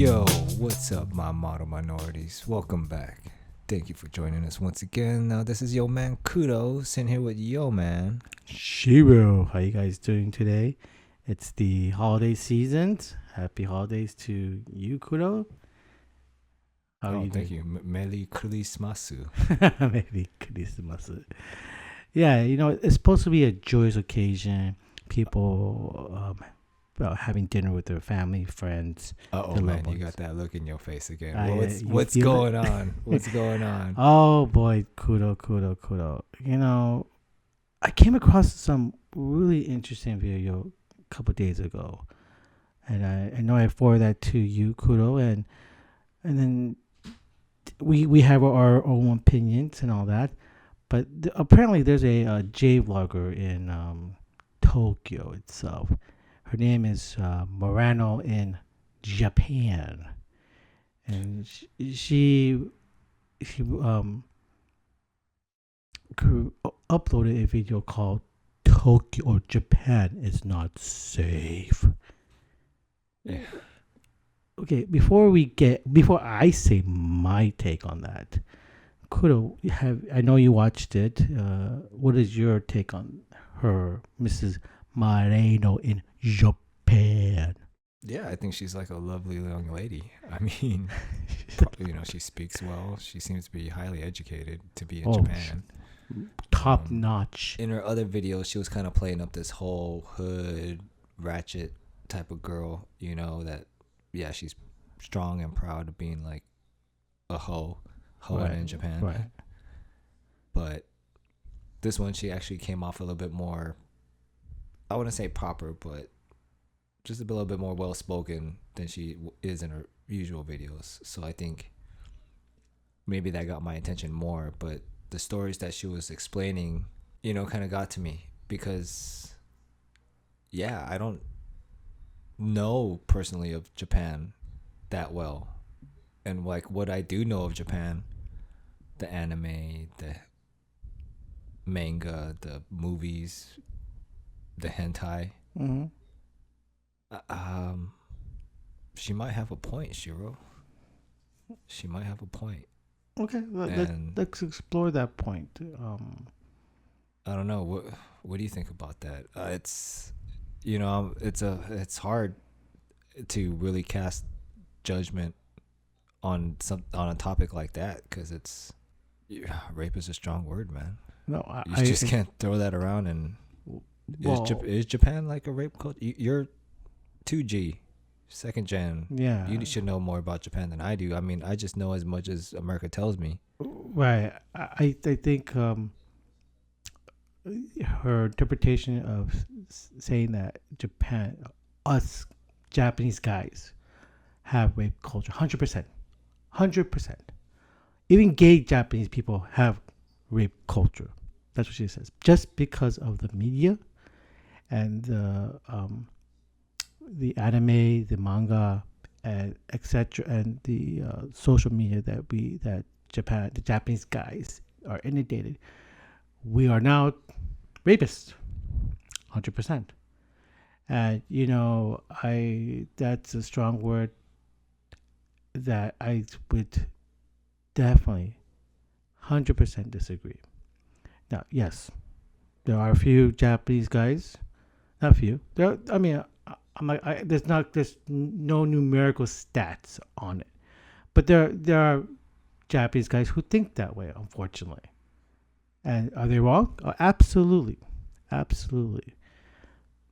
Yo, what's up, my model minorities? Welcome back. Thank you for joining us once again. Now, this is your man Kuro, sitting here with yo man Shiro. How you guys doing today? It's the holiday season. Happy holidays to you, Kuro. How are you thank doing? you. Meli Christmasu. Maybe Christmas. Yeah, it's supposed to be a joyous occasion. People having dinner with their family, friends. Oh their man, loved you ones. got that look in your face again. You What's feel going it? on? What's going on? Oh boy, Kuro. I came across some really interesting video a couple days ago, and I know I forwarded that to you, Kuro, and then we have our own opinions and all that. But apparently, there's a J vlogger in Tokyo itself. Her name is Morena in Japan, and she uploaded a video called "Tokyo or Japan is not safe." Yeah. Okay, before I say my take on that, I know you watched it. What is your take on her, Mrs. Moreno in Japan? Yeah, I think she's like a lovely young lady. I mean, she speaks well. She seems to be highly educated to be in Japan. Top notch. In her other videos, she was kind of playing up this whole hood, ratchet type of girl, that, she's strong and proud of being like a hoe Right, in Japan. Right. But this one, she actually came off a little bit more, I wouldn't say proper, but just a little bit more well-spoken than she is in her usual videos. So I think maybe that got my attention more. But the stories that she was explaining, kind of got to me because, I don't know personally of Japan that well. And like what I do know of Japan, the anime, the manga, the movies, the hentai, Mm-hmm. she might have a point, Shiro. She might have a point. Okay, let's explore that point. I don't know. What do you think about that? It's hard to really cast judgment on a topic like that because rape is a strong word, man. No, You just can't throw that around. And is Japan like a rape culture? You're 2G, second gen. Yeah, You should know more about Japan than I do. I mean, I just know as much as America tells me. right. I think her interpretation of saying that us Japanese guys have rape culture, 100%. Even gay Japanese people have rape culture. That's what she says. Just because of the media and the anime, the manga, and etc., and the social media that the Japanese guys are inundated. We are now rapists, 100%. And that's a strong word that I would definitely 100% disagree. Now, yes, there are a few Japanese guys, not a few. There's no numerical stats on it, but there are Japanese guys who think that way, unfortunately. And are they wrong? Oh, absolutely.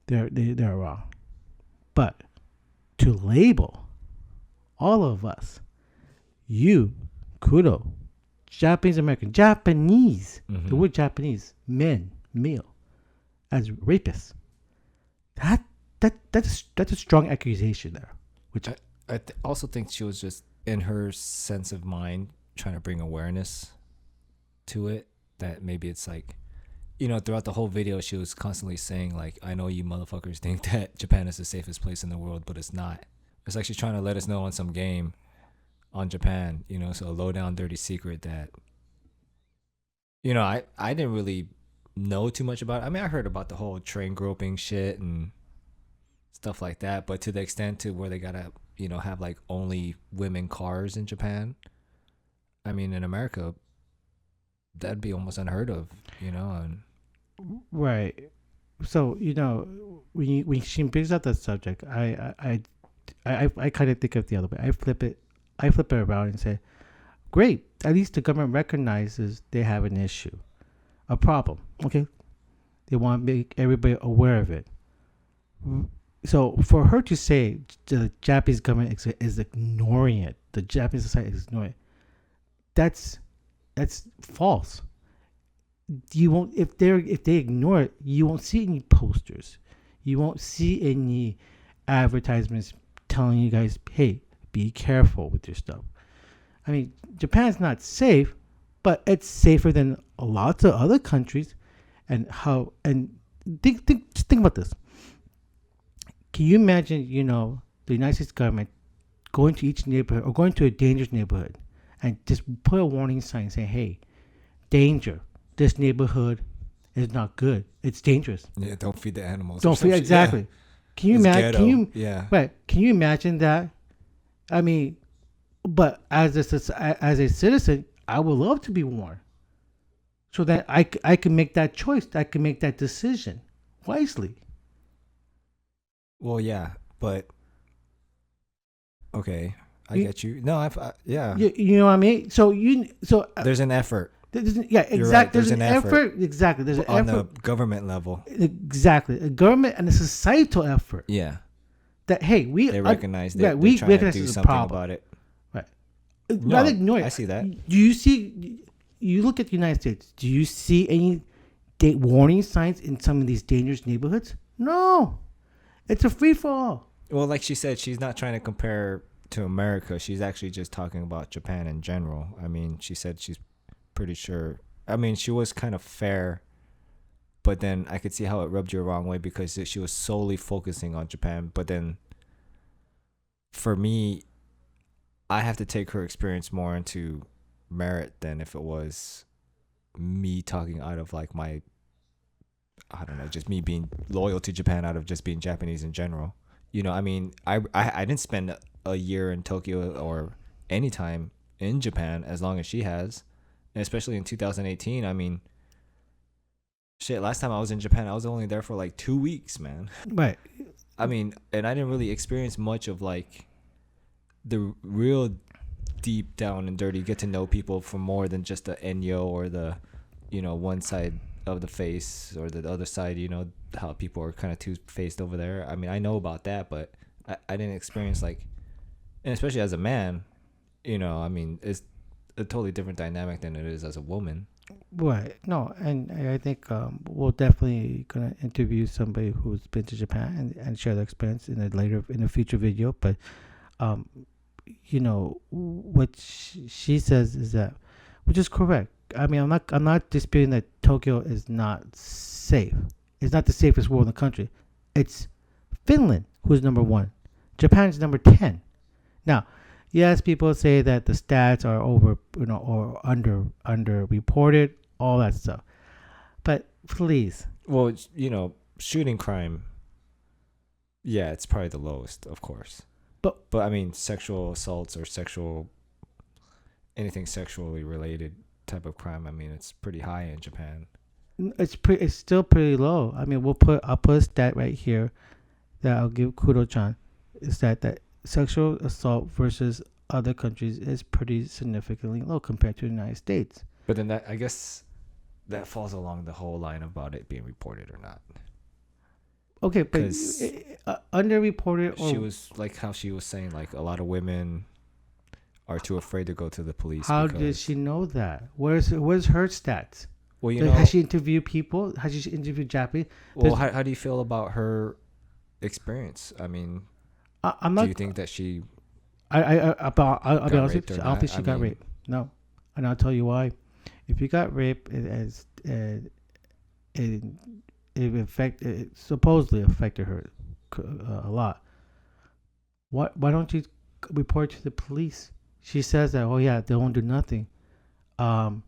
They're wrong. But to label all of us, you, Kuro, Japanese American, Japanese, the word Japanese, male, as rapists, that's a strong accusation there. Which I also think she was just in her sense of mind trying to bring awareness to it. That maybe it's like, throughout the whole video, she was constantly saying like, I know you motherfuckers think that Japan is the safest place in the world, but it's not. It's like she's trying to let us know on some game on Japan, so a low down dirty secret that, I didn't really know too much about it. I mean, I heard about the whole train groping shit and stuff like that, but to the extent to where they gotta have like only women cars in Japan. I mean, in America, that'd be almost unheard of, and Right. So when she brings up that subject, I kind of think of the other way. I flip it around and say, great. At least the government recognizes they have an issue, a problem. Okay, they want to make everybody aware of it. So for her to say the Japanese government is ignoring it, the Japanese society is ignoring it, that's false. You won't if they ignore it, you won't see any posters, you won't see any advertisements telling you guys, hey, be careful with your stuff. I mean, Japan's not safe, but it's safer than lots of other countries. And just think about this. Can you imagine, the United States government going to each neighborhood or going to a dangerous neighborhood and just put a warning sign saying, hey, danger. This neighborhood is not good. It's dangerous. Yeah, don't feed the animals. Don't feed exactly. Yeah. Can you imagine? Can you imagine that? I mean, but as a citizen, I would love to be warned, so that I can make that choice. I can make that decision wisely. Well, yeah, but okay, I get you. No, yeah. You know what I mean? So there's an effort. Yeah, exactly. Right. There's an effort. Exactly. There's an on effort the government level. Exactly, a government and a societal effort. Yeah. That hey, they recognize that we trying recognize to do there's something a problem about it. Right. No, Rather ignore it. I see that. Do you see? You look at the United States. Do you see any warning signs in some of these dangerous neighborhoods? No, it's a free for all. Well, like she said, she's not trying to compare to America. She's actually just talking about Japan in general. I mean, she said she's pretty sure. I mean, she was kind of fair, but then I could see how it rubbed you the wrong way because she was solely focusing on Japan. But then for me, I have to take her experience more into merit than if it was me talking out of like my, I don't know, just me being loyal to Japan out of just being Japanese in general. I mean, I didn't spend a year in Tokyo or any time in Japan as long as she has. And especially in 2018, I mean, shit, last time I was in Japan, I was only there for like 2 weeks, man. Right. I mean, and I didn't really experience much of like the real deep down and dirty, get to know people for more than just the enyo or the, one side of the face or the other side, how people are kind of two-faced over there. I mean, I know about that, but I didn't experience like, and especially as a man, I mean, it's a totally different dynamic than it is as a woman. Right. No, and I think we'll definitely gonna interview somebody who's been to Japan and share their experience in a future video. But what she says is that, which is correct. I mean, I'm not disputing that Tokyo is not safe. It's not the safest world in the country. It's Finland who's number 1. Japan's number 10. Now, yes, people say that the stats are over, or under reported, all that stuff. But please. Well, shooting crime. Yeah, it's probably the lowest, of course. But I mean, sexual assaults or anything sexually related type of crime. I mean, it's pretty high in Japan. It's still pretty low. I mean, I'll put a stat right here that I'll give Kuro-chan. Is that sexual assault versus other countries is pretty significantly low compared to the United States. But then I guess that falls along the whole line about it being reported or not. Okay, but underreported. She was like how she was saying, like a lot of women are too afraid to go to the police. How did she know that? Where's her stats? Well, has she interviewed people? Has she interviewed Japanese? Well, how do you feel about her experience? I mean, I'm not. Do you think that she? I'll be honest with you. I don't think she got raped. No, and I'll tell you why. If you got raped, it supposedly affected her a lot. Why don't you report to the police? She says that, oh yeah, they won't do nothing. No,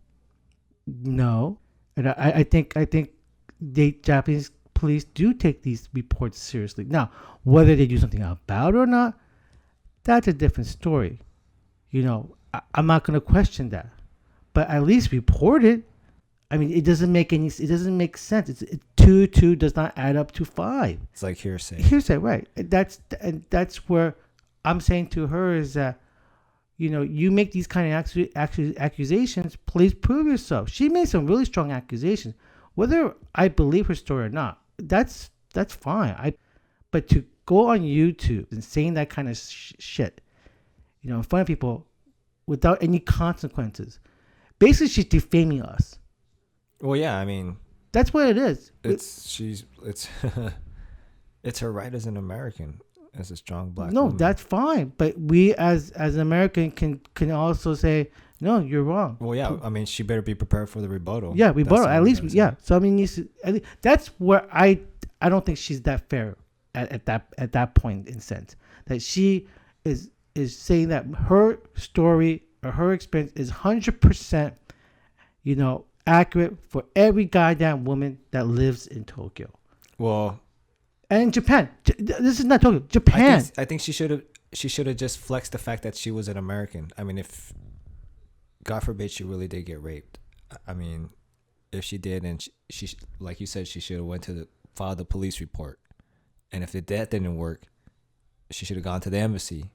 and I think the Japanese police do take these reports seriously. Now, whether they do something about it or not, that's a different story. I'm not going to question that, but at least report it. I mean, it doesn't make sense. It's two does not add up to 5. It's like hearsay. Hearsay, right? That's where I'm saying to her is that, you make these kind of accusations. Please prove yourself. She made some really strong accusations. Whether I believe her story or not, that's fine. But to go on YouTube and saying that kind of shit, in front of people, without any consequences, basically she's defaming us. Well, yeah, I mean, that's what it is. It's her right as an American, as a strong black No, woman. that's fine. But we as an American can also say, no, you're wrong. Well, yeah, I mean, she better be prepared for the rebuttal. Yeah, rebuttal. At least, yeah. So I mean, that's where I don't think she's that fair at that point, in sense that she is saying that her story or her experience is 100%, accurate for every goddamn woman that lives in Tokyo. Well, and in Japan. This is not Tokyo. Japan. I think she should have just flexed the fact that she was an American. I mean, if God forbid she really did get raped, I mean, if she did, and she like you said, she should have went to filed the police report. And if that didn't work, she should have gone to the embassy.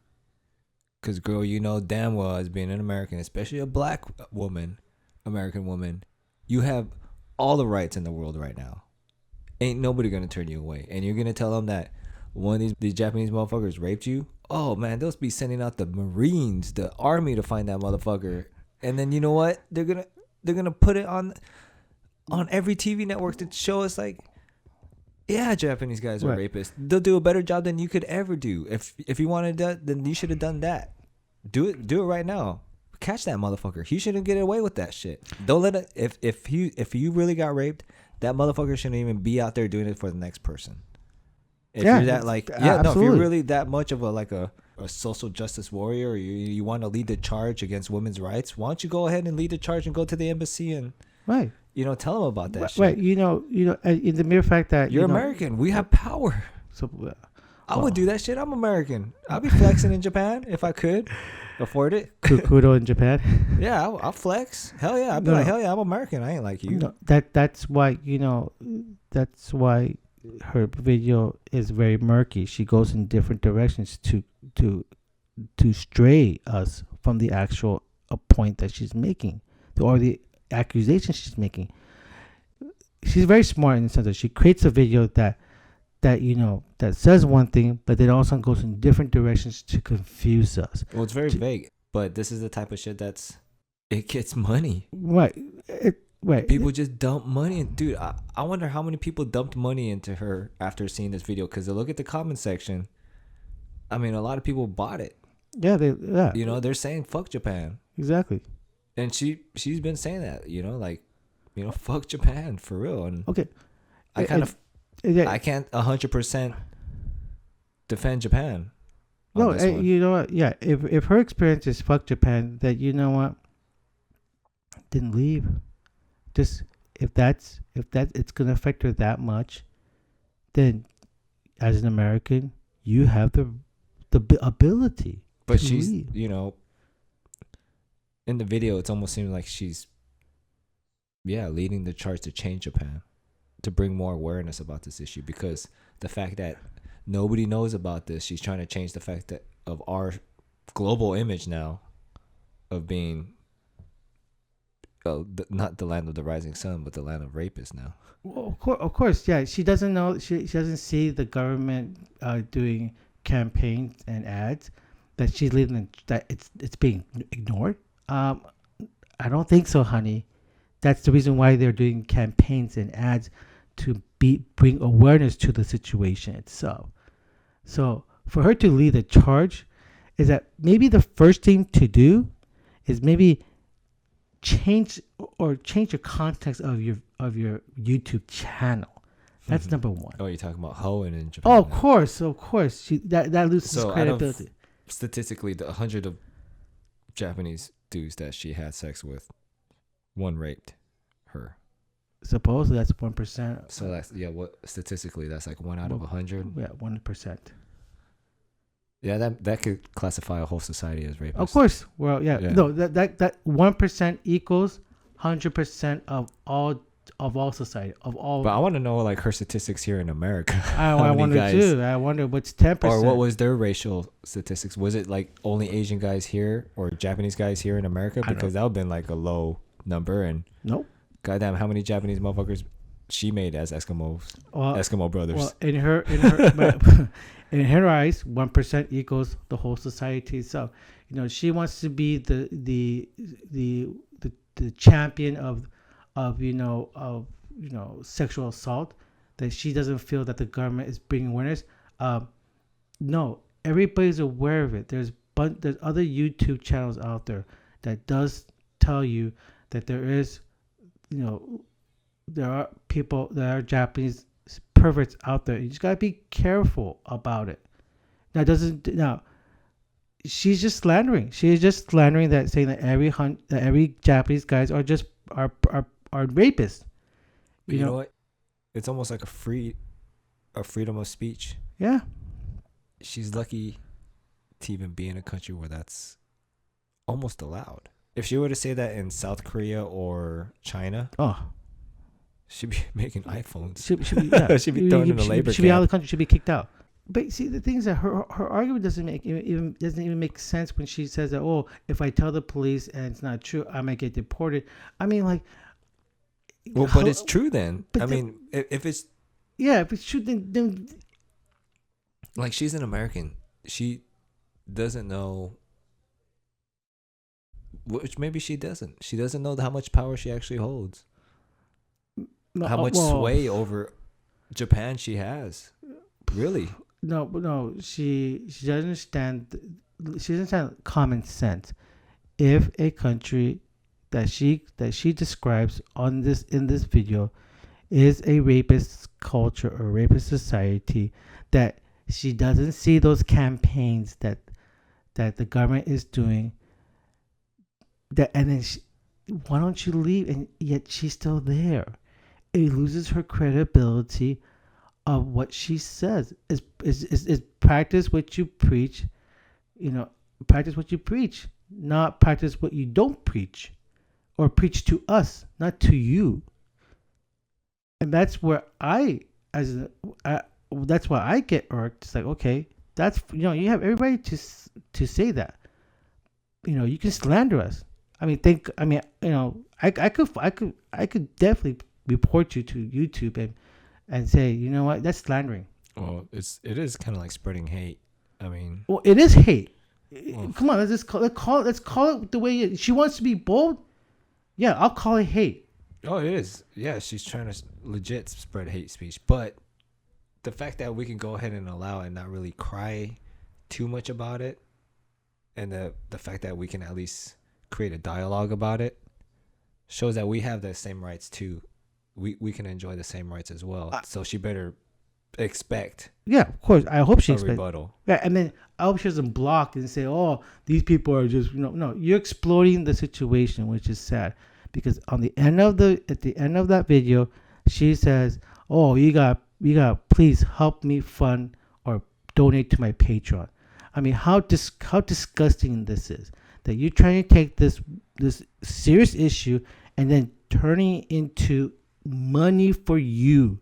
Because, girl, damn well, as being an American, especially a black woman, American woman, you have all the rights in the world right now. Ain't nobody going to turn you away. And you're going to tell them that one of these Japanese motherfuckers raped you? Oh, man, they'll be sending out the Marines, the army to find that motherfucker. And then you know what? They're gonna put it on every TV network to show us, like, yeah, Japanese guys are rapists. They'll do a better job than you could ever do. If you wanted that, then you should have done that. Do it right now. Catch that motherfucker. He shouldn't get away with that shit. Don't let it. If you really got raped, that motherfucker shouldn't even be out there doing it for the next person. If you're that if you're really that much of a social justice warrior, or you want to lead the charge against women's rights, why don't you go ahead and lead the charge and go to the embassy and tell them about that shit. Right. In the mere fact that you're American, we have power. So I would do that shit. I'm American. I'd be flexing in Japan if I could afford it. Kuro in Japan. Yeah, I'll flex. Hell yeah. I'd be hell yeah, I'm American. I ain't like you. No, that's why her video is very murky. She goes in different directions to stray us from the actual point that she's making, or the accusation she's making. She's very smart in the sense that she creates a video that says one thing, but then also goes in different directions to confuse us. Well, it's very vague, but this is the type of shit it gets money. Right. Right. People just dump money. Dude, I wonder how many people dumped money into her after seeing this video, because they look at the comment section. I mean, a lot of people bought it. Yeah, they're saying fuck Japan. Exactly. And she's been saying that, fuck Japan for real. And okay. I can't 100% defend Japan. No, you know what? Yeah, if her experience is fuck Japan, then you know what? Didn't leave. Just if it's gonna affect her that much, then as an American, you have the ability. But she's leave. In the video, it's almost seems like she's leading the charge to change Japan, to bring more awareness about this issue, because the fact that nobody knows about this, she's trying to change the fact that of our global image now of being not the land of the rising sun, but the land of rapists now. Well, of course, yeah. She doesn't know. She doesn't see the government doing campaigns and ads that she's leading. That it's being ignored. I don't think so, honey. That's the reason why they're doing campaigns and ads to bring awareness to the situation itself. So for her to lead the charge, is that maybe the first thing to do is maybe change the context of your YouTube channel. That's number one. Oh, you're talking about hoeing in Japan. Oh, of course. That loses credibility. Statistically, the 100 of Japanese dudes that she had sex with, one raped her. Supposedly that's 1%. So that's what statistically that's like 1 out of 100. Yeah, 1%. Yeah, that could classify a whole society as rapists. Of course. Well, yeah. Yeah. No, that 1% equals 100% of all society of all. But I want to know like her statistics here in America. I wonder too. I wonder what's 10%. Or what was their racial statistics? Was it like only Asian guys here or Japanese guys here in America? Because that would have been like a low number. And nope. Goddamn, how many Japanese motherfuckers she made as Eskimo brothers? Well, in her in her eyes, 1% equals the whole society. So, she wants to be the champion of sexual assault. That she doesn't feel that the government is bringing awareness. No, everybody's aware of it. There's other YouTube channels out there that does tell you that there is, there are people, there are Japanese perverts out there. You just gotta be careful about it. Now she's just slandering. She is just slandering that, saying that every Japanese guys are just are rapists. You know what? It's almost like a freedom of speech. Yeah. She's lucky to even be in a country where that's almost allowed. If she were to say that in South Korea or China, she'd be making iPhones. She'd be thrown in a labor camp. She'd be out of the country. She'd be kicked out. But see, the thing is that her argument doesn't even make sense when she says that, if I tell the police and it's not true, I might get deported. I mean, like. Well, but it's true then. If it's. Yeah, if it's true, then. Like, she's an American. She doesn't know. Which maybe she doesn't. She doesn't know how much power she actually holds. How much sway over Japan she has. Really? No. She doesn't understand. She doesn't understand common sense. If a country that she describes in this video is a rapist culture or rapist society, that she doesn't see those campaigns that the government is doing. And then why don't you leave? And yet she's still there. It loses her credibility of what she says. Is practice what you preach. Practice what you preach, not practice what you don't preach, or preach to us, not to you. And that's where that's why I get irked. It's like, okay, that's you have everybody to say that. You can slander us. I could definitely report you to YouTube and say, you know what, that's slandering. Well, it is kind of like spreading hate. Well, it is hate. Come on, let's call it the way she wants to be bold. Yeah, I'll call it hate. Oh, it is. Yeah, she's trying to legit spread hate speech, but the fact that we can go ahead and allow it and not really cry too much about it, and the fact that we can at least create a dialogue about it, shows that we have the same rights too. We can enjoy the same rights as well. So she better expect. Yeah, of course. I hope she expects rebuttal. Yeah, and then I hope she doesn't block and say, "Oh, these people are just no." You're exploiting the situation, which is sad, because at the end of that video, she says, "Oh, you got please help me fund or donate to my Patreon." I mean, how disgusting this is, that you're trying to take this serious issue and then turning it into money for you.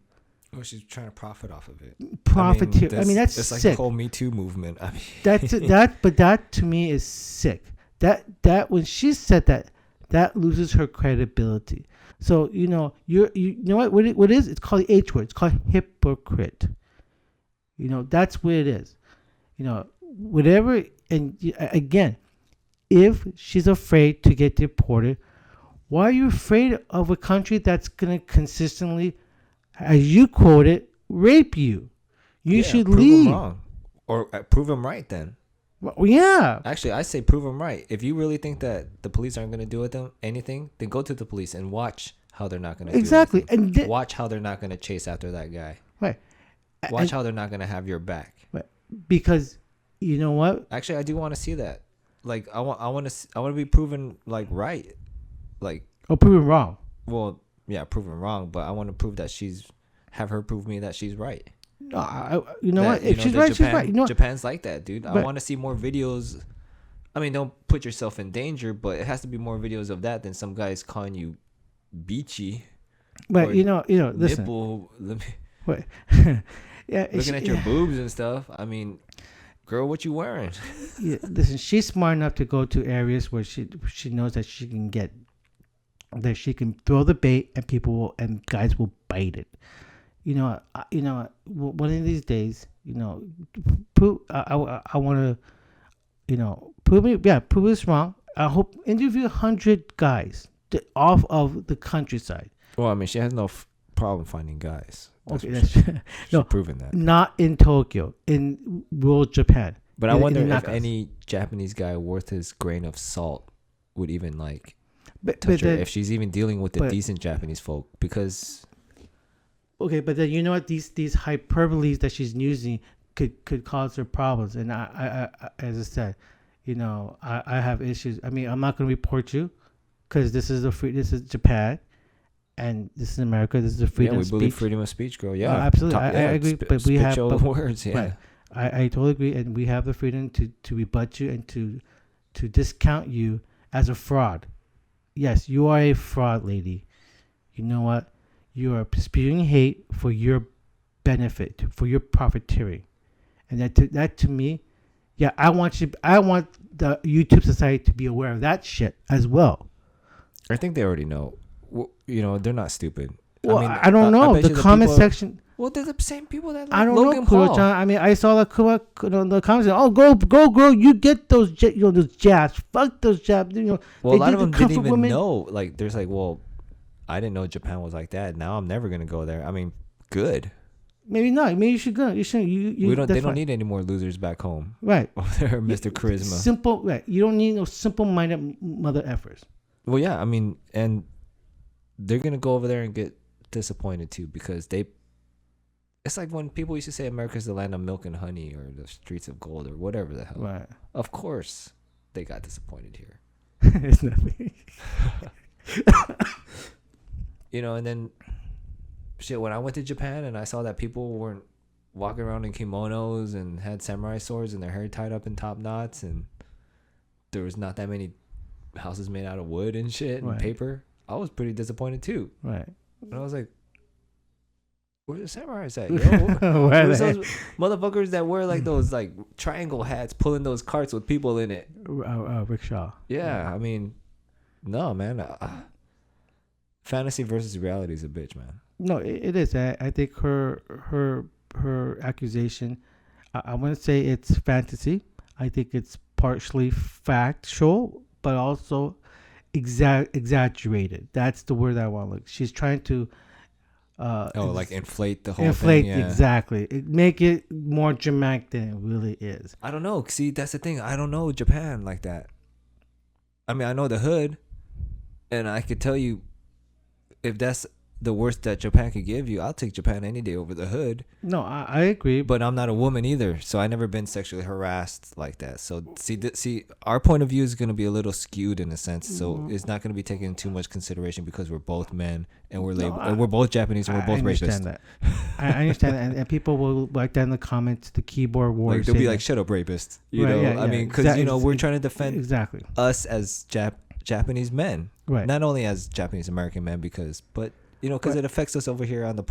Oh, she's trying to profit off of it. Profiteer. That's it's like sick. the whole Me Too movement. But that to me is sick. That when she said that loses her credibility. So you know what it is? It's called the H word. It's called hypocrite. That's what it is. Whatever. And again, if she's afraid to get deported, why are you afraid of a country that's gonna consistently, as you quote it, rape you? You should leave. Them wrong. Or prove them right then. Well, yeah. Actually, I say prove them right. If you really think that the police aren't going to do anything, then go to the police and watch how they're not going to do anything. And watch how they're not going to chase after that guy. Right. Watch how they're not going to have your back. Right. Because you know what? Actually, I do want to see that. Like I want to be proven like right. Like proven wrong. Well, yeah, proven wrong, but I want to prove that have her prove me that she's right. No, you know what? If she's right, Japan, she's right. You know what? Japan's like that, dude. I But want to see more videos. I mean, don't put yourself in danger, but it has to be more videos of that than some guys calling you beachy but or you know, listen. nipple. Wait. Yeah, Looking at your boobs and stuff. I mean, girl, what you wearing? yeah, listen. She's smart enough to go to areas where she knows that she can throw the bait and guys will bite it. One of these days, I want to, prove us wrong. I hope interview 100 guys off of the countryside. Well, I mean, she has no problem finding guys. That's no, proven that. Not in Tokyo, in rural Japan. But I wonder if any Japanese guy worth his grain of salt would even touch her, if she's even dealing with the decent Japanese folk, because. Okay, but then you know what? These hyperboles that she's using could cause her problems, and I as I said, I have issues. I mean, I'm not going to report you because this is Japan. And this is America. This is a freedom of speech. We believe freedom of speech, girl. Yeah, absolutely. I agree. But we have words. Yeah, right. I totally agree, and we have the freedom to rebut you and to discount you as a fraud. Yes, you are a fraud, lady. You know what? You are spewing hate for your benefit, for your profiteering, and that to me, yeah, I want the YouTube society to be aware of that shit as well. I think they already know. They're not stupid. Well, I don't know. The comment section. Well, they're the same people that I don't Logan know, Kuro-chan. I mean, I saw the comments. Oh, go, girl! You get those, those jabs. Fuck those jabs. Well, a lot of them didn't even know. Like, there's well, I didn't know Japan was like that. Now I'm never gonna go there. I mean, good. Maybe not. Maybe you should go. You should. They don't need any more losers back home. Right. Over there, Mr. Charisma. Simple. Right. You don't need no simple-minded mother effers. Well, yeah. I mean, and they're gonna go over there and get disappointed too, because it's like when people used to say America's the land of milk and honey or the streets of gold or whatever the hell. Right. Of course, they got disappointed here. It's nothing. And then shit, when I went to Japan and I saw that people weren't walking around in kimonos and had samurai swords and their hair tied up in top knots, and there was not that many houses made out of wood and shit and paper, I was pretty disappointed too. Right. And I was like, where's the samurais at? Yo? Where's those motherfuckers that wear those triangle hats pulling those carts with people in it? Rickshaw. Yeah, I mean, no, man. Fantasy versus reality is a bitch, man. No, it is. I think her accusation, I want to say it's fantasy. I think it's partially factual, but also exaggerated. That's the word I want to look. She's trying to inflate the whole thing. Yeah. Exactly. Make it more dramatic than it really is. I don't know. See, that's the thing. I don't know Japan like that. I mean, I know the hood, and I could tell you, if that's the worst that Japan could give you, I'll take Japan any day over the hood. No, I agree. But I'm not a woman either, so I never been sexually harassed like that. So see, our point of view is going to be a little skewed in a sense. So it's not going to be taken into too much consideration because we're both men and we're both Japanese and we're both racist. That. I understand that, and people will like that in the comments. The keyboard warriors. They'll be like, "Shut up, rapist." I mean, because we're trying to defend us as Japanese men, right? Not only as Japanese American men, because it affects us over here on the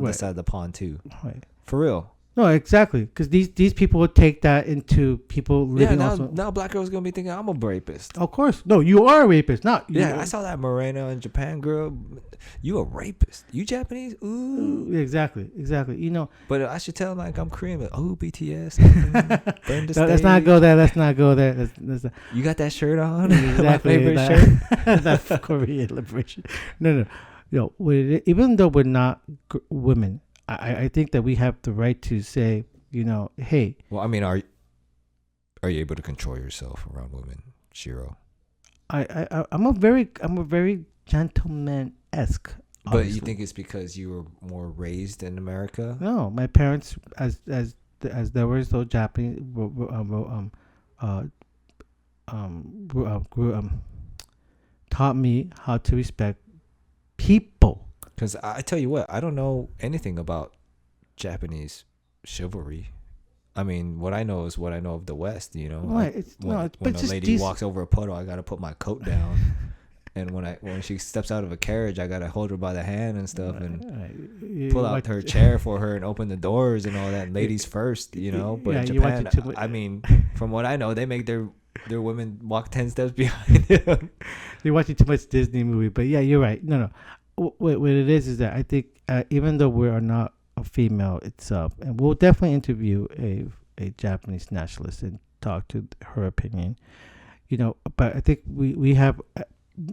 this side of the pond too. Right. For real. No, exactly. Because these people would take that into people living. Yeah, now black girls gonna be thinking I'm a rapist. Of course, no, you are a rapist. Not I saw that Morena in Japan, girl. You a rapist? You Japanese? Ooh. Exactly. But I should tell them I'm Korean. But, BTS. Burn the stage. Let's not go there. Let's not go there. Let's you got that shirt on? Exactly. My favorite shirt. That's Korean liberation. No. Even though we're not women, I think that we have the right to say, hey. Well, I mean, are you able to control yourself around women, Shiro? I'm a very gentleman-esque. But obviously. You think it's because you were more raised in America? No, my parents, as there were so Japanese, taught me how to respect people. Because I tell you what, I don't know anything about Japanese chivalry. I mean, what I know is what I know of the West. You know, Right. It's when no. when But a just lady these. walks over a puddle, I gotta put my coat down. And when she steps out of a carriage, I gotta hold her by the hand and stuff, and pull out her chair for her and open the doors and all that. Ladies first, you know. But Yeah, in you watch Japan, it too much. I mean, from what I know, they make their women walk 10 steps behind them. You're watching too much Disney movie, but yeah, you're right. No, no. What it is that I think even though we are not a female itself, and we'll definitely interview a Japanese nationalist and talk to her opinion. You know, but I think we have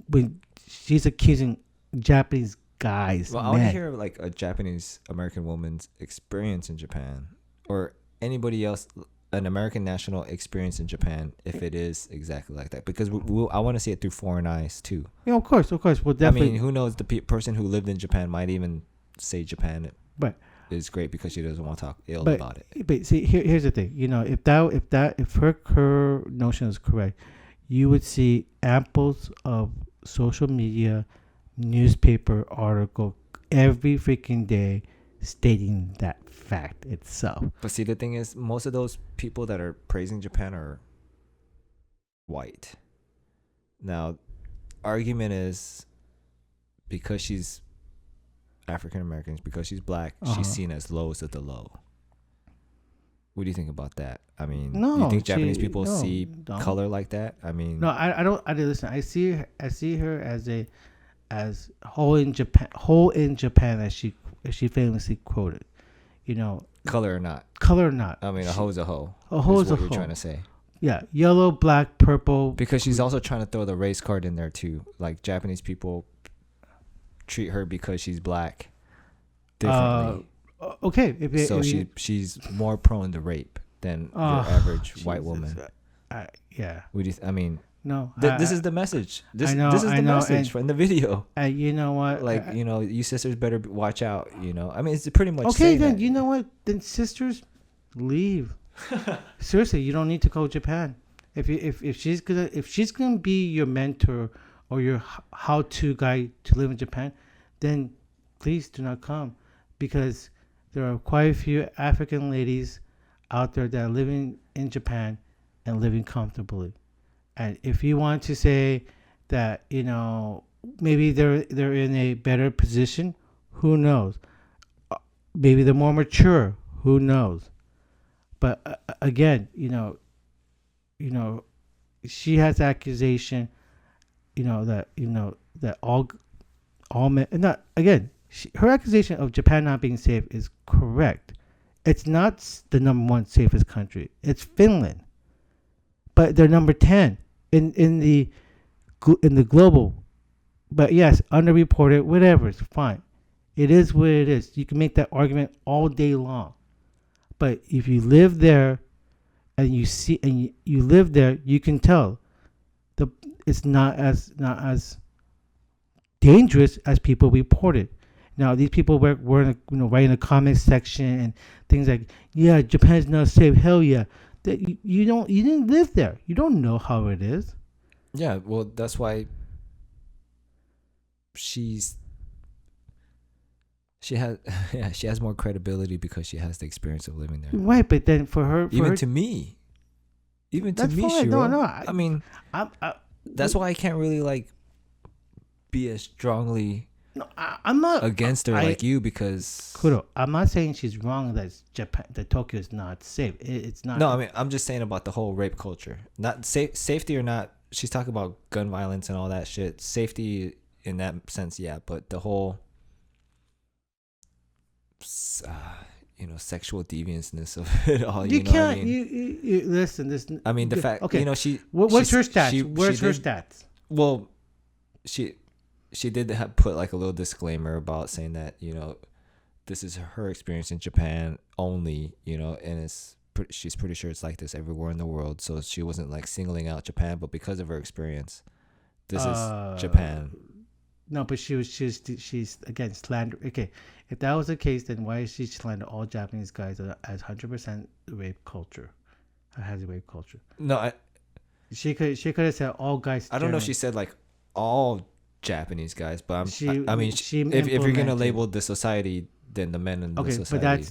when she's accusing Japanese guys. Well, I want to hear like a Japanese American woman's experience in Japan, or anybody else, an American national experience in Japan, if it is exactly like that, because I want to see it through foreign eyes too. Yeah, of course, we'll definitely. I mean, who knows? The person who lived in Japan might even say Japan but is great because she doesn't want to talk ill about it. But see, here's the thing. You know, if her notion is correct, you would see amples of social media, newspaper article every freaking day stating that fact itself. But see, the thing is, most of those people that are praising Japan are white. Now, argument is because she's African American, because she's black, she's seen as lowest of the low. What do you think about that? I mean, you think Japanese people see color like that? I mean, no, I don't. Listen, I see her as whole in Japan as she famously quoted. You know, color or not. I mean, a hoe's a hoe. A hoe is a hoe. You're trying to say. Yeah, yellow, black, purple. Because she's also trying to throw the race card in there too. Like Japanese people treat her because she's black differently. Okay. She's more prone to rape than your average white woman. Yeah. I mean, no. This is the message. This is the message from the video. You know what? Like, you know, you sisters better watch out. You know, I mean, it's pretty much. Okay, then that. you know what? Then sisters, leave. Seriously, you don't need to go to Japan. If she's gonna be your mentor or your how-to guy to live in Japan, then please do not come, because there are quite a few African ladies out there that are living in Japan and living comfortably. And if you want to say that, you know, maybe they're in a better position, who knows? Maybe they're more mature, who knows? But again, you know, she has accusation, that all men, not again. Her accusation of Japan not being safe is correct. It's not the number one safest country. It's Finland, but they're number 10 in the global. But yes, underreported, whatever. It's fine. It is what it is. You can make that argument all day long. But if you live there, and you live there, you can tell it's not as dangerous as people reported. Now these people were writing a comment section and things like, yeah, Japan's not safe. Hell yeah. You didn't live there. You don't know how it is. Yeah, well, that's why she has more credibility because she has the experience of living there. Right, but then to me, Shiro, no, I mean, that's why I can't really like be as strongly. No, I'm not against her like you, because Kuro, I'm not saying she's wrong that Tokyo is not safe. It's not. No, I mean, I'm just saying about the whole rape culture. Not safety or not. She's talking about gun violence and all that shit. Safety in that sense, yeah, but the whole sexual devianceness of it all. You can't. What I mean? You listen. This. I mean, the fact. Okay. What's her stats? Where's her stats? Well, she did put like a little disclaimer about saying that, this is her experience in Japan only, and she's pretty sure it's like this everywhere in the world. So she wasn't like singling out Japan, but because of her experience, this is Japan. No, but she's again slander. Okay, if that was the case, then why is she slander all Japanese guys as 100% rape culture? Has a rape culture? No, she could have said all guys. I don't know if she said like all Japanese guys, but if you're gonna label the society than the men in the Okay, but society.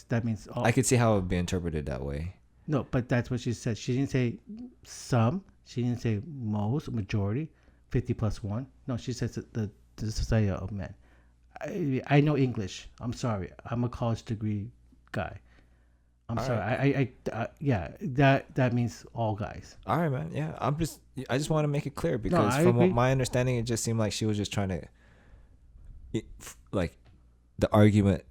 that means all. I could see how it would be interpreted that way. No, but that's what she said. She didn't say some. She didn't say most, majority, 50+1. No, she says the society of men. I know English. I'm sorry. I'm a college degree guy. I'm All sorry. right. Yeah. That means all guys. All right, man. Yeah, I just want to make it clear because I from agree. my understanding, it just seemed like she was just trying to, like, the argument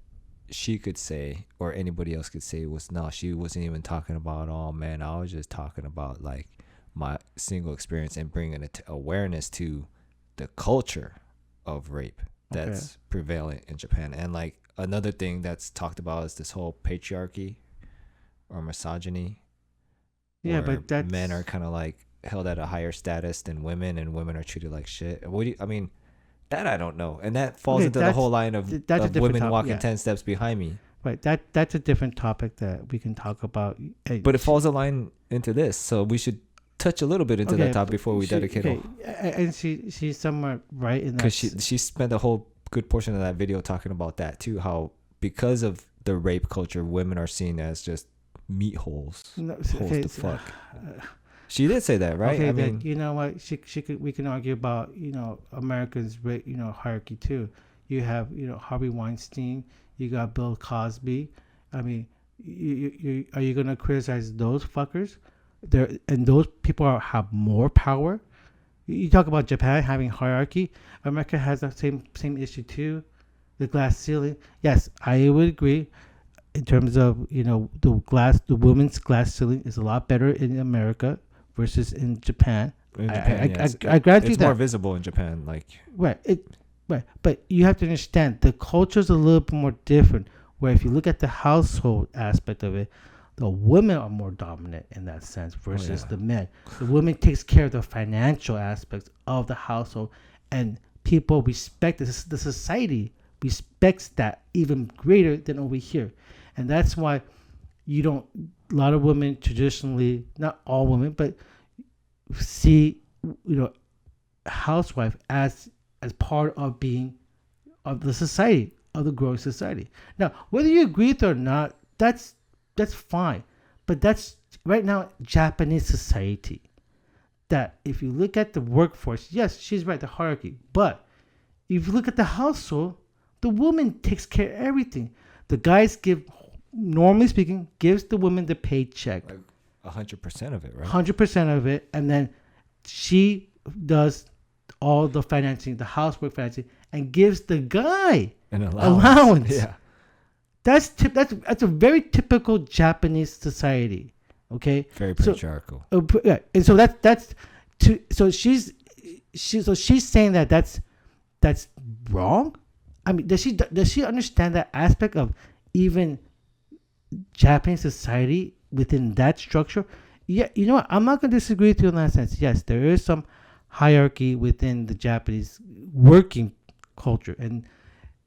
she could say or anybody else could say was no, she wasn't even talking about all men. I was just talking about like my single experience and bringing awareness to the culture of rape that's prevalent in Japan. And like another thing that's talked about is this whole patriarchy or misogyny. Yeah, but that's men are kind of like held at a higher status than women, and women are treated like shit. I mean, that I don't know, and that falls into the whole line of women walking 10 steps behind me. Right, that's a different topic that we can talk about. But it falls a line into this, so we should touch a little bit into that topic before we dedicate. And she's somewhat right in that, because she spent a whole good portion of that video talking about that too. How because of the rape culture, women are seen as just meat holes. Holes to fuck. She did say that, right? Okay, I mean, you know what? We can argue about Americans' hierarchy too. You have Harvey Weinstein. You got Bill Cosby. I mean, you are you gonna criticize those fuckers? And those people have more power. You talk about Japan having hierarchy. America has the same issue too, the glass ceiling. Yes, I would agree. In terms of the women's glass ceiling is a lot better in America versus in Japan. I grant you that. It's more visible in Japan, like right. But you have to understand the culture is a little bit more different. Where if you look at the household aspect of it, the women are more dominant in that sense versus the men. The woman takes care of the financial aspects of the household, and people respect this. The society respects that even greater than over here, and that's why you don't. A lot of women traditionally, not all women, but see housewife as part of being of the society, of the growing society. Now, whether you agree with it or not, that's fine. But that's right now Japanese society. That if you look at the workforce, yes, she's right, the hierarchy. But if you look at the household, the woman takes care of everything. The guys normally speaking, gives the woman the paycheck. Like 100% of it, right? 100% of it, and then she does all the financing, the housework financing, and gives the guy an allowance. Yeah, that's a very typical Japanese society. Okay, very patriarchal. And so she's saying that that's wrong. I mean, does she understand that aspect of even Japanese society within that structure? Yeah, you know what? I'm not going to disagree with you in that sense. Yes, there is some hierarchy within the Japanese working culture, and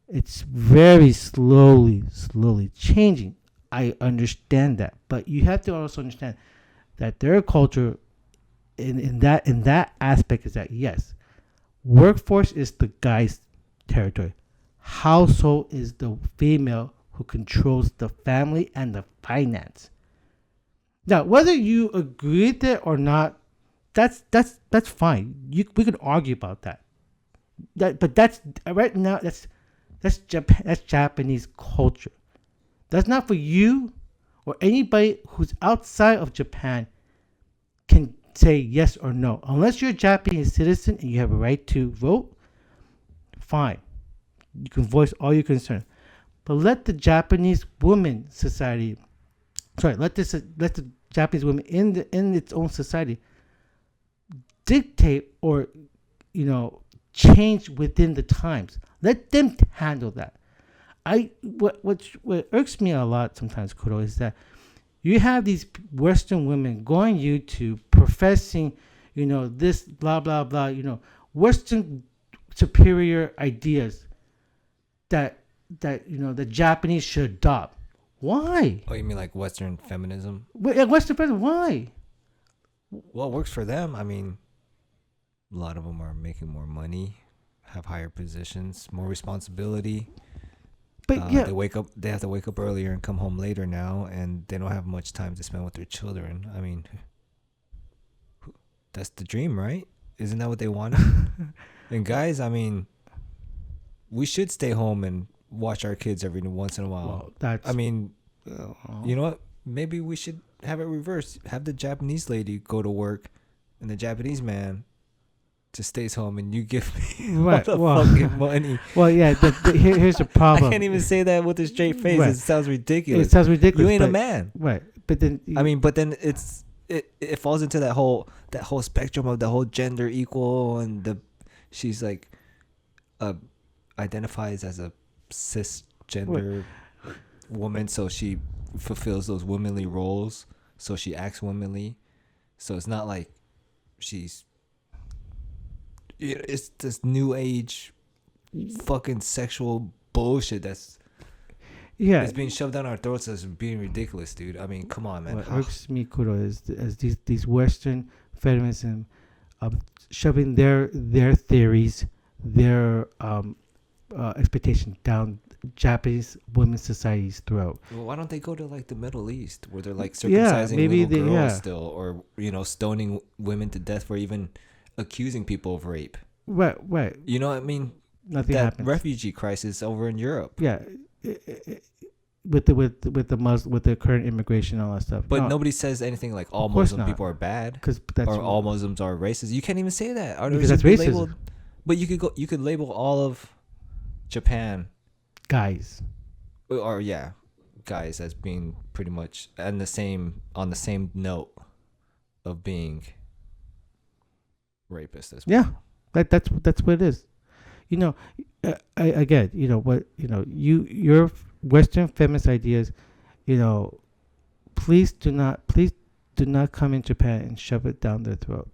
it's very slowly changing. I understand that, but you have to also understand that their culture in that aspect is that yes, workforce is the guy's territory, household is the female who controls the family and the finance. Now, whether you agree with it or not, that's fine. We can argue about that. But that's right now. That's Japanese culture. That's not for you or anybody who's outside of Japan can say yes or no. Unless you're a Japanese citizen and you have a right to vote, fine. You can voice all your concerns. But let the Japanese women society, let the Japanese women in its own society dictate or change within the times. Let them handle that. What irks me a lot sometimes, Kuro, is that you have these Western women going YouTube professing, this blah blah blah, Western superior ideas that the Japanese should adopt. Why? Oh, you mean like Western feminism? Western feminism? Why? Well, it works for them. I mean, a lot of them are making more money, have higher positions, more responsibility. But yeah, They have to wake up earlier and come home later now, and they don't have much time to spend with their children. I mean, that's the dream, right? Isn't that what they wanted? And guys, I mean, we should stay home and watch our kids every once in a while. well, that's. I mean, you know what? Maybe we should have it reversed. Have the Japanese lady go to work, and the Japanese man just stays home, and you give me Right, all the well- fucking money. Well, yeah. Here's the I problem. can't even say that with a straight face. Right. It sounds It ridiculous. sounds ridiculous. You ain't a but- man. Right, but then I mean, but then it falls into that whole spectrum of the whole gender equal, and she's like identifies as a cisgender woman, so she fulfills those womanly roles, so she acts womanly. So it's not like she's it's this new age fucking sexual bullshit that's yeah. it's being shoved down our throats as being ridiculous, dude. I mean, come on, man. What irks me, Kuro, is as these Western feminism shoving their theories, their expectation down Japanese women's society's throat. Well, why don't they go to like the Middle East where they're like Yeah, circumcising maybe little they- girls yeah. still, or stoning women to death for even accusing people of rape? Right. You know what I mean? Nothing That happens. refugee crisis over in Europe. Yeah. With the current immigration and all that stuff. But nobody says anything like all Of course Muslim not. people are bad because that's or all Muslims are racist. You can't even say that. Or Because you that's could racism. label- but you could label all of Japan guys. or guys as being pretty much on the same note of being rapists as well. Yeah, that's what it is. You know, I get. You know what? You know, your Western feminist ideas. You know, please do not come in Japan and shove it down their throat.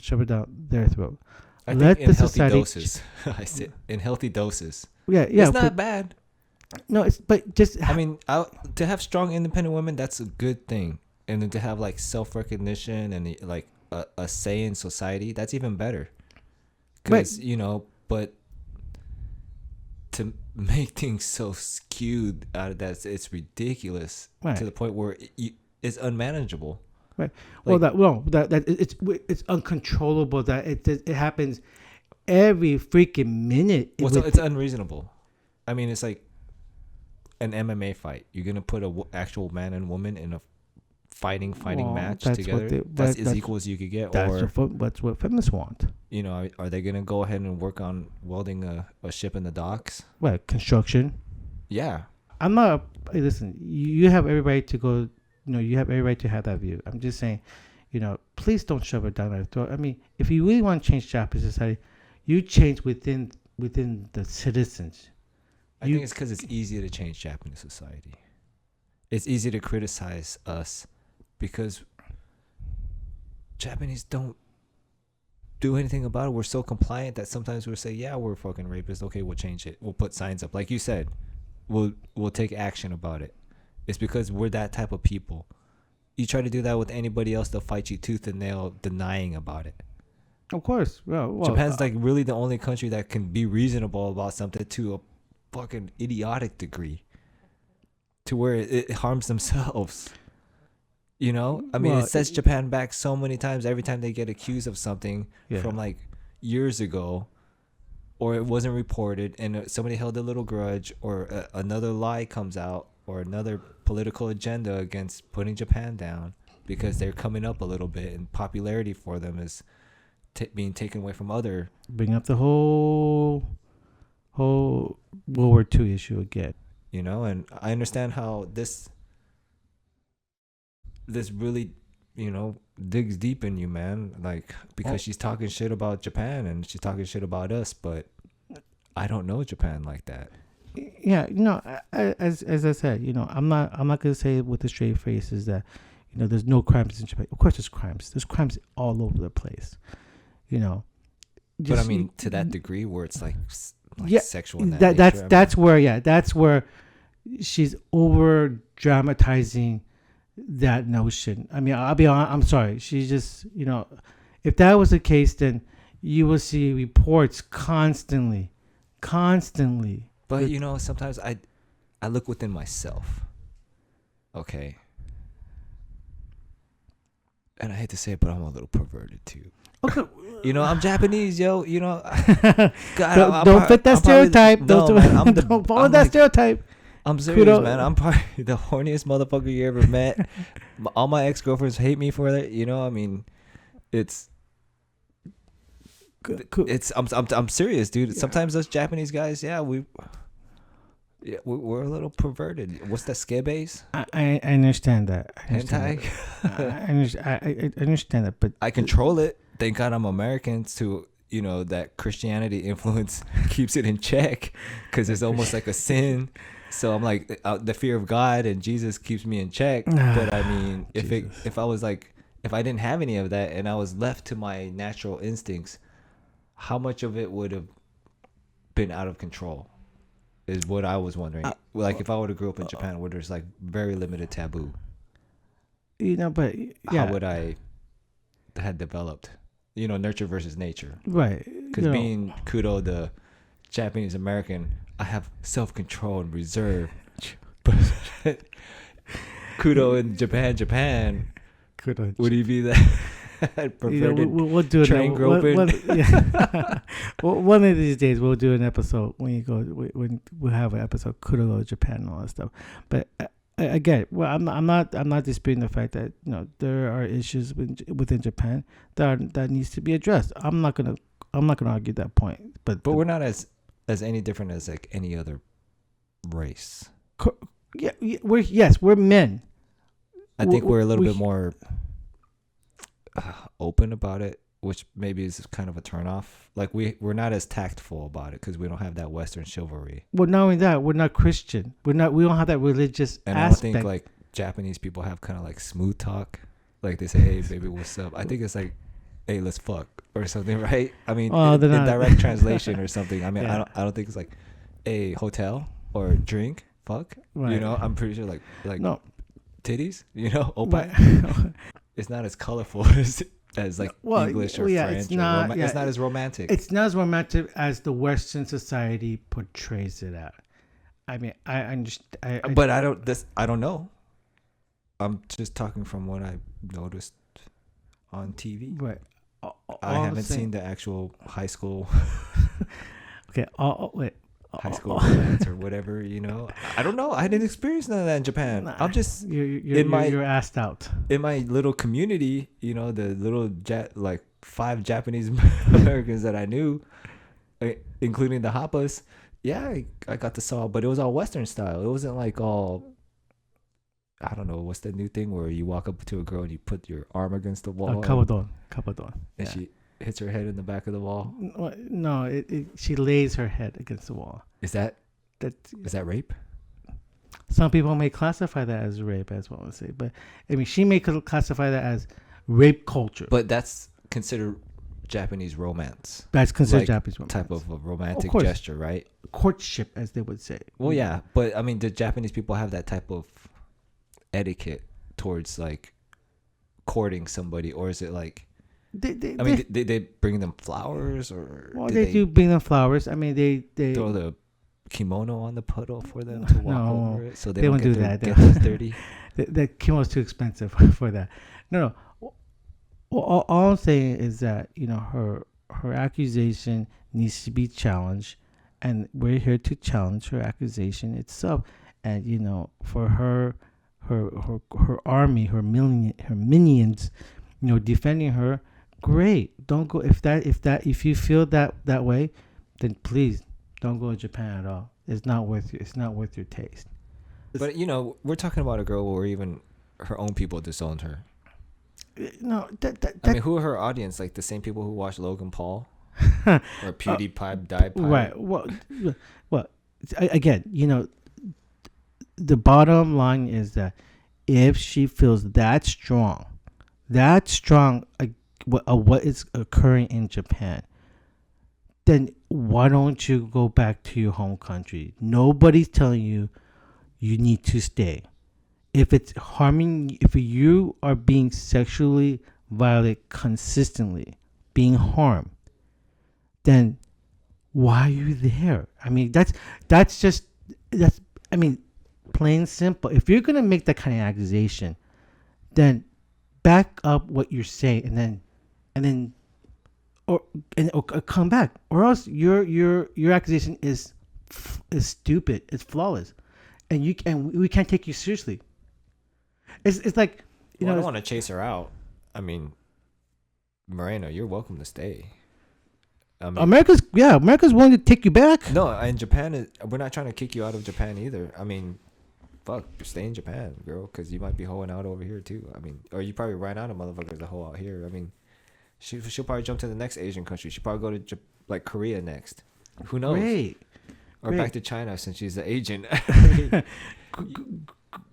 Shove it down their throat. I Let think in the healthy society- doses. I said in healthy doses. Yeah. It's not but- bad. No, it's but just. I mean, to have strong, independent women, that's a good thing. And then to have like self-recognition and like a say in society, that's even better. Because but to make things so skewed out of that, it's ridiculous Right. to the point where it's unmanageable. Right. Like- that it's uncontrollable. That it happens every freaking minute. Well, so it's unreasonable. I mean, it's like an MMA fight. You're gonna put a actual man and woman in a fighting Well, match that's together. what That's that's- as equal as you could get. that's Or what feminists want. are they gonna go ahead and work on welding a ship in the docks? What construction? Yeah. I'm not. Hey, listen, you have every right to go. You have every right to have that view. I'm just saying, please don't shove it down our throat. I mean, if you really want to change Japanese society, you change within the citizens. I think it's because it's easier to change Japanese society. It's easy to criticize us because Japanese don't do anything about it. We're so compliant that sometimes we'll say, yeah, we're fucking rapists. Okay, we'll change it. We'll put signs up. Like you said, we'll take action about it. It's because we're that type of people. You try to do that with anybody else, they'll fight you tooth and nail denying about it. Of course. Well, Japan's like really the only country that can be reasonable about something to a fucking idiotic degree to where it harms themselves. I mean, Well, it sets Japan back so many times every time they get accused of something from like years ago, or it wasn't reported and somebody held a little grudge, or another lie comes out, or another political agenda against putting Japan down because they're coming up a little bit and popularity for them is being taken away from other. bring up the whole World War II issue again. And I understand how this really, digs deep in you, man. Like, because she's talking shit about Japan and she's talking shit about us, but I don't know Japan like that. Yeah, as I said, I'm not gonna say it with a straight face is that, there's no crimes in Japan. Of course, there's crimes. There's crimes all over the place. But I mean, to that degree where it's like sexual. In that's where she's over dramatizing that notion. I mean, I'll be honest. I'm sorry. She's just, if that was the case, then you will see reports constantly. But sometimes I look within myself. Okay. And I hate to say it, but I'm a little perverted too. Okay. You know, I'm Japanese, yo. You know, God, don't fit that stereotype. Man, Don't follow that stereotype. I'm serious, Kudo. man. I'm probably the horniest motherfucker you ever met. All my ex-girlfriends hate me for that. You know, I mean, I'm serious, dude. Yeah. Sometimes us Japanese guys, we're a little perverted. What's that, skebes? I understand that. Hentai? I understand that, but I control it. Thank God I'm American, to, you know, that Christianity influence keeps it in check, because it's almost like a sin. So I'm like, the fear of God and Jesus keeps me in check. But I mean, if I didn't have any of that and I was left to my natural instincts, how much of it would have been out of control is what I was wondering. Like, if I would have grew up in Japan where there's like very limited taboo, you know, but how would I had developed, you know, nurture versus nature, right? Because being Kuro, the Japanese American, I have self-control and reserve. But Kuro in Japan, would he be that perverted, we'll do train groping? One of these days we'll do an episode when we'll have an episode Kuro Japan and all that stuff. But again, well, I'm not disputing the fact that, you know, there are issues within Japan that needs to be addressed. I'm not gonna argue that point. But we're not as any different as like any other race. We're men. I think we're a little bit more open about it, which maybe is kind of a turnoff. Like, we're not as tactful about it because we don't have that Western chivalry. Well, not only that, we're not Christian. We don't have that religious and aspect. I don't think like Japanese people have kind of like smooth talk. Like, they say, "Hey, baby, what's up?" I think it's like, "Hey, let's fuck," or something, right? I mean, in direct translation or something. I mean, I don't think it's like, "Hey, hotel," or "drink, fuck." Right. You know, I'm pretty sure like no. Titties, you know, opa. It's not as colorful as like English or French. It's not as romantic. It's not as romantic as the Western society portrays it at. I mean, I understand. But I don't know. I'm just talking from what I noticed on TV. Right. I haven't seen the actual high school. Okay. Wait. High school romance or whatever, you know. I don't know. I didn't experience none of that in Japan. I'm just you're asked out in my little community. You know, the little like 5 Japanese Americans that I knew, including the Happas. Yeah, I got to saw, but it was all Western style. It wasn't like all. I don't know, what's the new thing where you walk up to a girl and you put your arm against the wall. Kabadon. And she hits her head in the back of the wall. No, she lays her head against the wall. Is that rape? Some people may classify that as rape, as well, say, but I mean, she may classify that as rape culture. But that's considered Japanese romance. That's considered Japanese romance. Type of a romantic gesture, right? Courtship, as they would say. Well, yeah, but I mean, do Japanese people have that type of etiquette towards like courting somebody, or is it like? They bring them flowers, or they do bring them flowers. I mean, they throw the kimono on the puddle for them to walk over it, so they won't don't do that. Get those dirty. The kimono's too expensive for that. No. All I'm saying is that, you know, her accusation needs to be challenged, and we're here to challenge her accusation itself. And, you know, for her army, her minions, you know, defending her. Great. Don't go if you feel that way, then please don't go to Japan at all. It's not worth your taste. But, you know, we're talking about a girl where even her own people disowned her. No, I mean, who are her audience? Like the same people who watch Logan Paul or PewDiePie, DiePie. Right. Well, again, you know, the bottom line is that if she feels that strong, what is occurring in Japan, then why don't you go back to your home country? Nobody's telling you need to stay. If you are being sexually violated consistently, being harmed, then why are you there? I mean, that's Plain simple. If you're gonna make that kind of accusation, then back up what you're saying, and then, or come back, or else your accusation is stupid. It's flawless, and we can't take you seriously. It's like, I don't want to chase her out. I mean, Morena, you're welcome to stay. I mean, America's willing to take you back. No, and Japan we're not trying to kick you out of Japan either. I mean, fuck, stay in Japan, girl, because you might be hoeing out over here too. I mean, or you probably ran out of motherfuckers to hoe out here. I mean, she'll probably jump to the next Asian country. She'll probably go to like Korea next. Who knows? Great. Or back to China since she's the agent. I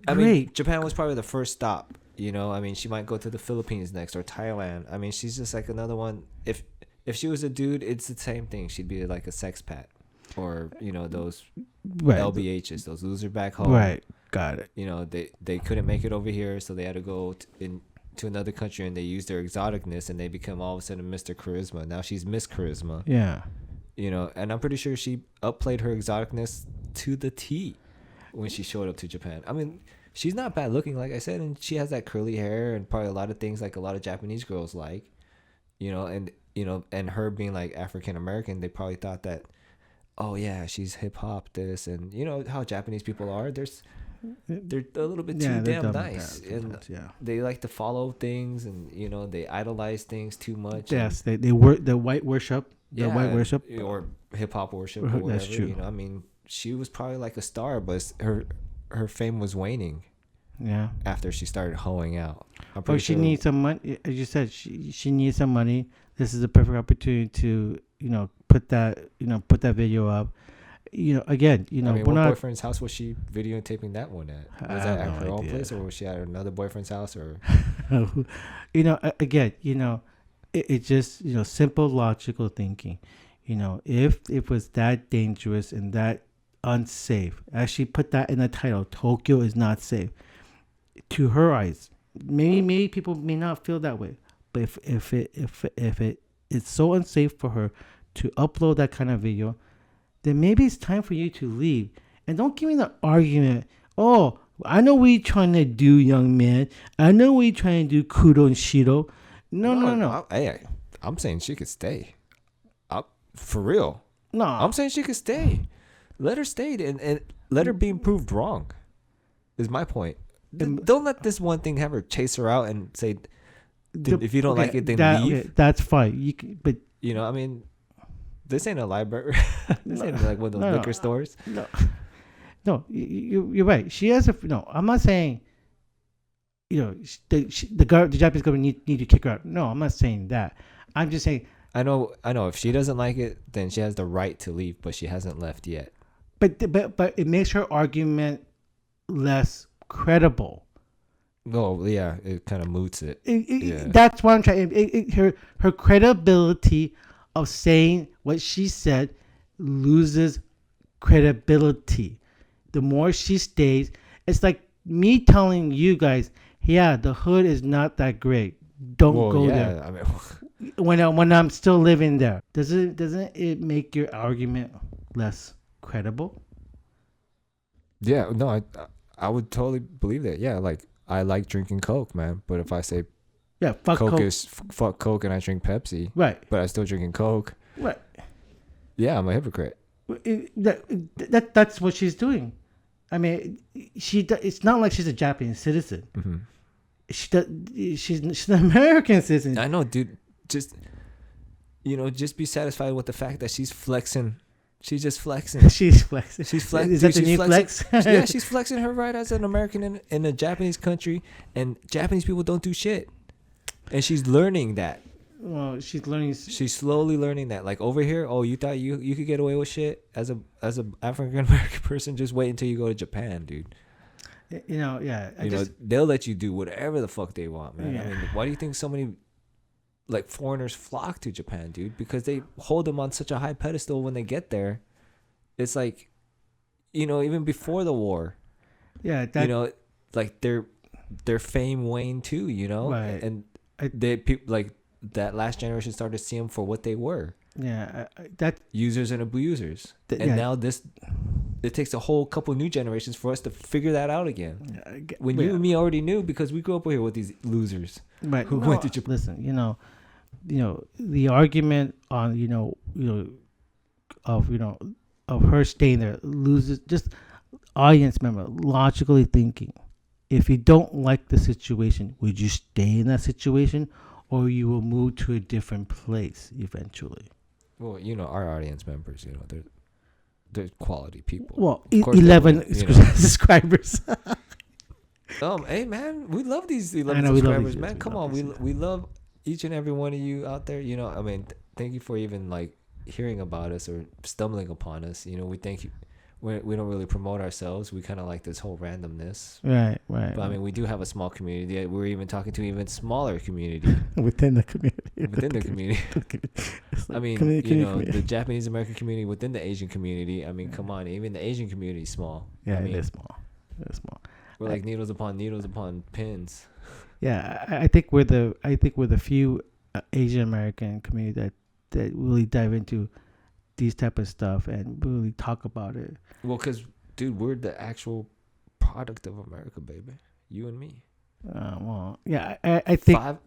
Great. mean, Japan was probably the first stop. You know, I mean, she might go to the Philippines next or Thailand. I mean, she's just like another one. If she was a dude, it's the same thing. She'd be like a sex pat, or those LBHs, those loser back home. Right, got it. They couldn't make it over here, so they had to go to another country, and they used their exoticness, and they become all of a sudden Mr. Charisma. Now she's Miss Charisma. Yeah. And I'm pretty sure she upplayed her exoticness to the T when she showed up to Japan. I mean, she's not bad looking, like I said, and she has that curly hair and probably a lot of things like a lot of Japanese girls like, and her being like African American, they probably thought that, oh yeah, she's hip hop this, and how Japanese people are. They're a little bit too damn nice, and they like to follow things, and they idolize things too much. Yes, they work the white worship. White worship or hip hop worship or whatever. That's true. I mean, she was probably like a star, but her fame was waning. Yeah. After she started hoeing out. She needs some money. As you said, she needs some money. This is a perfect opportunity to put that video up. Again, I mean, what boyfriend's house was she videotaping that one at? Was that at her own place, or was she at another boyfriend's house, or? Again, it's just simple logical thinking. If it was that dangerous and that unsafe, as she put that in the title, Tokyo is not safe. To her eyes, maybe people may not feel that way, but if it is so unsafe for her to upload that kind of video, then maybe it's time for you to leave. And don't give me the argument. Oh, I know what you're trying to do, young man. I know what you're trying to do, Kuro and Shiro. No. I'm saying she could stay. For real. No. I'm saying she could stay. Let her stay and let her be proved wrong. Is my point. Don't let this one thing have her chase her out and say, if you don't like it, then leave. Okay, that's fine. But I mean, this ain't a library. This ain't like one of those liquor stores. No, you're right. She has I'm not saying, the Japanese government need to kick her out. No, I'm not saying that. I'm just saying. I know. If she doesn't like it, then she has the right to leave, but she hasn't left yet. But it makes her argument less credible. Oh yeah, it kind of moots it. That's what I'm trying. Her credibility of saying what she said loses credibility. The more she stays, it's like me telling you guys, yeah, the hood is not that great. Don't go there. I mean, when I'm still living there, doesn't it make your argument less credible? Yeah, no, I would totally believe that. Yeah, like I like drinking Coke, man. But if I say, fuck Coke fuck Coke, and I drink Pepsi, right? But I still drinking Coke, right? Yeah, I'm a hypocrite. That's what she's doing. I mean, it's not like she's a Japanese citizen. Mm-hmm. She's an American citizen. I know, dude. Just be satisfied with the fact that she's flexing. She's just flexing. She's flexing. Is that the new flex? Yeah, she's flexing her right as an American in a Japanese country, and Japanese people don't do shit. And she's learning that. Well, she's learning. She's slowly learning that. Like over here, you thought you could get away with shit as a African American person? Just wait until you go to Japan, dude. They'll let you do whatever the fuck they want, man. Yeah. I mean, why do you think so many like foreigners flock to Japan, dude? Because they hold them on such a high pedestal when they get there. It's like, even before the war. Yeah, like their fame waned too, right. And like that last generation started to see them for what they were. Yeah, that users and abusers. Now this it takes a whole couple new generations for us to figure that out again. When you and me already knew, because we grew up here with these losers who went to Japan. Listen, the argument on of her staying there loses just audience member logically thinking. If you don't like the situation, would you stay in that situation, or you will move to a different place eventually? Well, our audience members, they're quality people. Well, 11 subscribers. Hey man, we love these 11 subscribers, man. Come on, we love each and every one of you out there. Thank you for even like hearing about us or stumbling upon us. We thank you. We don't really promote ourselves. We kind of like this whole randomness. Right. But we do have a small community. We're even talking to an even smaller community. Within the community. The Japanese American community within the Asian community. Come on, even the Asian community is small. Yeah, it is small. We're like needles upon pins. Yeah, I think we're the few Asian American community that really dive into these type of stuff and really talk about it. Well, because, dude, we're the actual product of America, baby. You and me. I think. I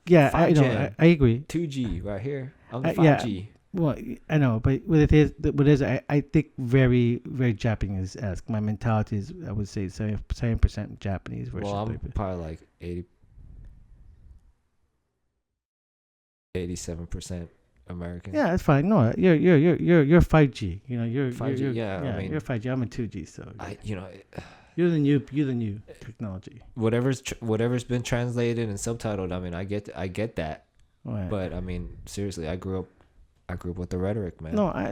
agree. 2G right here. I'm the 5G. Well, I know, but what it is, I think very, very Japanese-esque. My mentality is, I would say, 7% Japanese versus. Well, I'm probably like 87% American. Yeah, that's fine. No, you're 5G. You're 5G. You're 5G. I'm a 2G. So you're the new technology. Whatever's been translated and subtitled. I get that. Right. But seriously, I grew up with the rhetoric, man. I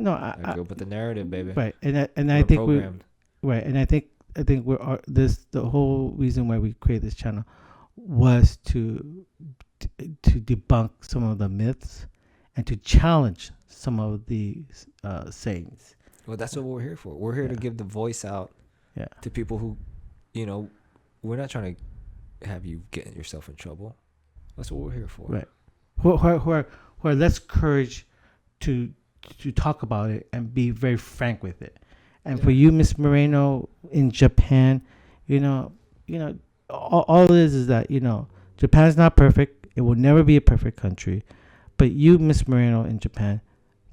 grew up with the narrative, baby. Right, and I think the whole reason why we created this channel was to debunk some of the myths and to challenge some of the sayings. Well, that's what we're here for. We're here to give the voice out to people who, we're not trying to have you get yourself in trouble. That's what we're here for. Right. Who are less courage to talk about it and be very frank with it. And for you, Miss Moreno, in Japan, all it is that, Japan's not perfect. It will never be a perfect country. But you, Miss Moreno, in Japan,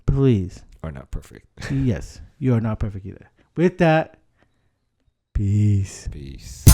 please. Are not perfect. Yes, you are not perfect either. With that, peace. Peace.